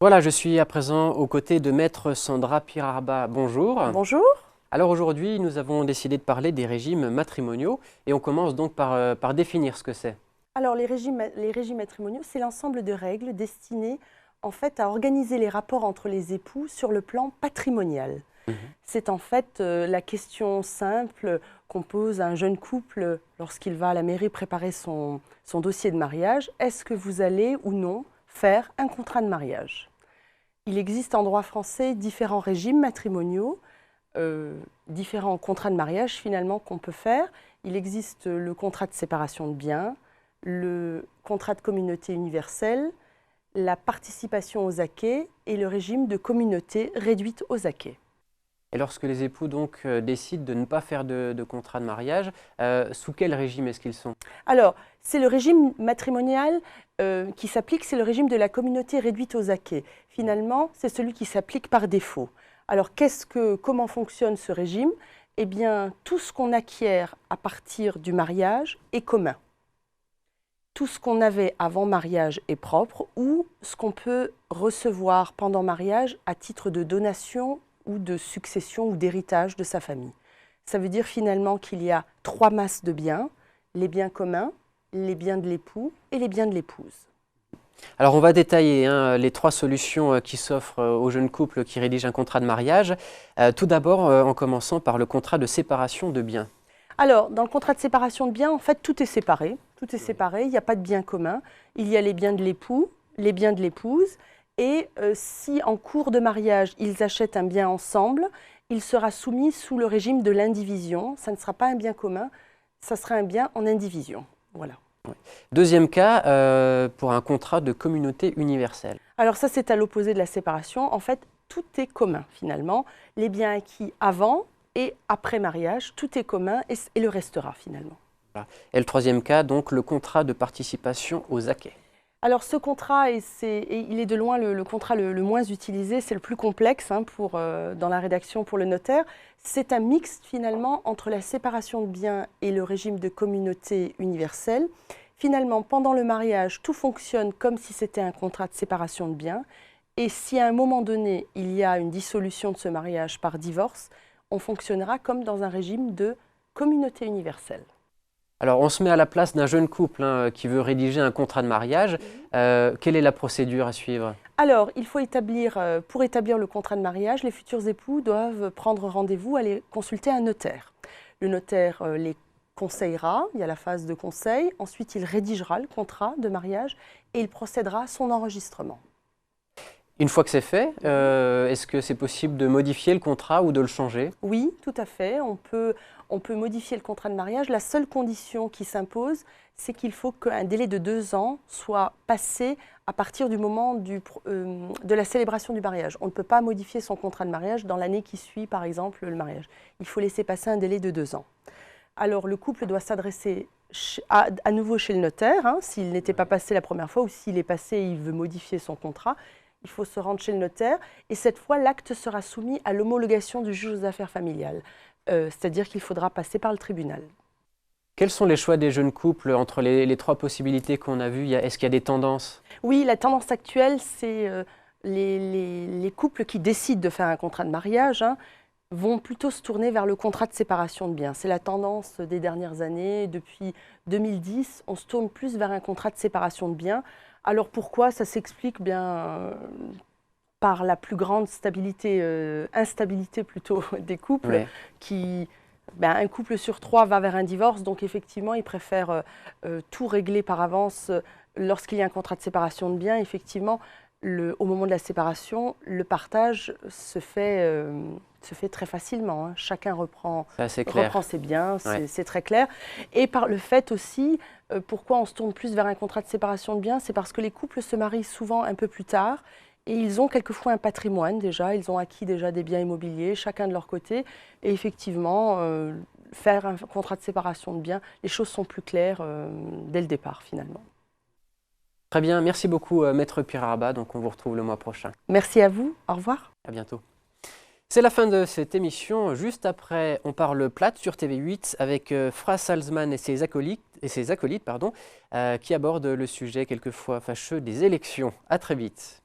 Voilà, je suis à présent aux côtés de Maître Sandra Pirarba. Bonjour. Bonjour. Alors aujourd'hui, nous avons décidé de parler des régimes matrimoniaux et on commence donc par définir ce que c'est. Alors les régimes matrimoniaux, c'est l'ensemble de règles destinées en fait à organiser les rapports entre les époux sur le plan patrimonial. Mhm. C'est en fait la question simple qu'on pose à un jeune couple lorsqu'il va à la mairie préparer son dossier de mariage. Est-ce que vous allez ou non faire un contrat de mariage? Il existe en droit français différents régimes matrimoniaux, différents contrats de mariage finalement qu'on peut faire. Il existe le contrat de séparation de biens, le contrat de communauté universelle, la participation aux acquêts et le régime de communauté réduite aux acquêts. Et lorsque les époux donc décident de ne pas faire de contrat de mariage, sous quel régime est-ce qu'ils sont? Alors, c'est le régime matrimonial qui s'applique, c'est le régime de la communauté réduite aux acquêts. Finalement, c'est celui qui s'applique par défaut. Alors, comment fonctionne ce régime? Eh bien, tout ce qu'on acquiert à partir du mariage est commun. Tout ce qu'on avait avant mariage est propre ou ce qu'on peut recevoir pendant mariage à titre de donation ou de succession ou d'héritage de sa famille. Ça veut dire finalement qu'il y a trois masses de biens, les biens communs, les biens de l'époux et les biens de l'épouse. Alors on va détailler les trois solutions qui s'offrent aux jeunes couples qui rédigent un contrat de mariage. Tout d'abord en commençant par le contrat de séparation de biens. Alors, dans le contrat de séparation de biens, en fait, tout est séparé. Tout est séparé, il n'y a pas de biens communs. Il y a les biens de l'époux, les biens de l'épouse. Et si en cours de mariage, ils achètent un bien ensemble, il sera soumis sous le régime de l'indivision. Ça ne sera pas un bien commun, ça sera un bien en indivision. Voilà. Ouais. Deuxième cas, pour un contrat de communauté universelle. Alors ça, c'est à l'opposé de la séparation. En fait, tout est commun finalement. Les biens acquis avant et après mariage, tout est commun et le restera finalement. Voilà. Et le troisième cas, donc le contrat de participation aux acquêts. Alors ce contrat, il est de loin le contrat le moins utilisé, c'est le plus complexe dans la rédaction pour le notaire. C'est un mixte finalement entre la séparation de biens et le régime de communauté universelle. Finalement, pendant le mariage, tout fonctionne comme si c'était un contrat de séparation de biens. Et si à un moment donné, il y a une dissolution de ce mariage par divorce, on fonctionnera comme dans un régime de communauté universelle. Alors, on se met à la place d'un jeune couple qui veut rédiger un contrat de mariage. Quelle est la procédure à suivre? Alors, il faut pour établir le contrat de mariage, les futurs époux doivent prendre rendez-vous, aller consulter un notaire. Le notaire les conseillera, il y a la phase de conseil, ensuite il rédigera le contrat de mariage et il procédera à son enregistrement. Une fois que c'est fait, est-ce que c'est possible de modifier le contrat ou de le changer? Oui, tout à fait, on peut modifier le contrat de mariage. La seule condition qui s'impose, c'est qu'il faut qu'un délai de 2 ans soit passé à partir du moment de la célébration du mariage. On ne peut pas modifier son contrat de mariage dans l'année qui suit, par exemple, le mariage. Il faut laisser passer un délai de 2 ans. Alors, le couple doit s'adresser à nouveau chez le notaire, s'il n'était pas passé la première fois ou s'il est passé et il veut modifier son contrat. Il faut se rendre chez le notaire et cette fois, l'acte sera soumis à l'homologation du juge aux affaires familiales. C'est-à-dire qu'il faudra passer par le tribunal. Quels sont les choix des jeunes couples entre les trois possibilités qu'on a vues? Est-ce qu'il y a des tendances? Oui, la tendance actuelle, c'est les couples qui décident de faire un contrat de mariage vont plutôt se tourner vers le contrat de séparation de biens. C'est la tendance des dernières années. Depuis 2010, on se tourne plus vers un contrat de séparation de biens. Alors pourquoi? Ça s'explique bien par la plus grande instabilité plutôt des couples, Oui. un couple sur 3 va vers un divorce, donc effectivement, ils préfèrent tout régler par avance. Lorsqu'il y a un contrat de séparation de biens, effectivement, au moment de la séparation, le partage se fait très facilement. Chacun reprend ses biens, c'est très clair. Et par le fait aussi, pourquoi on se tourne plus vers un contrat de séparation de biens, c'est parce que les couples se marient souvent un peu plus tard et ils ont quelquefois un patrimoine déjà, ils ont acquis déjà des biens immobiliers, chacun de leur côté. Et effectivement, faire un contrat de séparation de biens, les choses sont plus claires dès le départ finalement. Très bien, merci beaucoup Maître Pirarba, donc on vous retrouve le mois prochain. Merci à vous, au revoir. À bientôt. C'est la fin de cette émission. Juste après, on parle plate sur TV8 avec Fra Salzman et ses acolytes, qui abordent le sujet quelquefois fâcheux des élections. À très vite.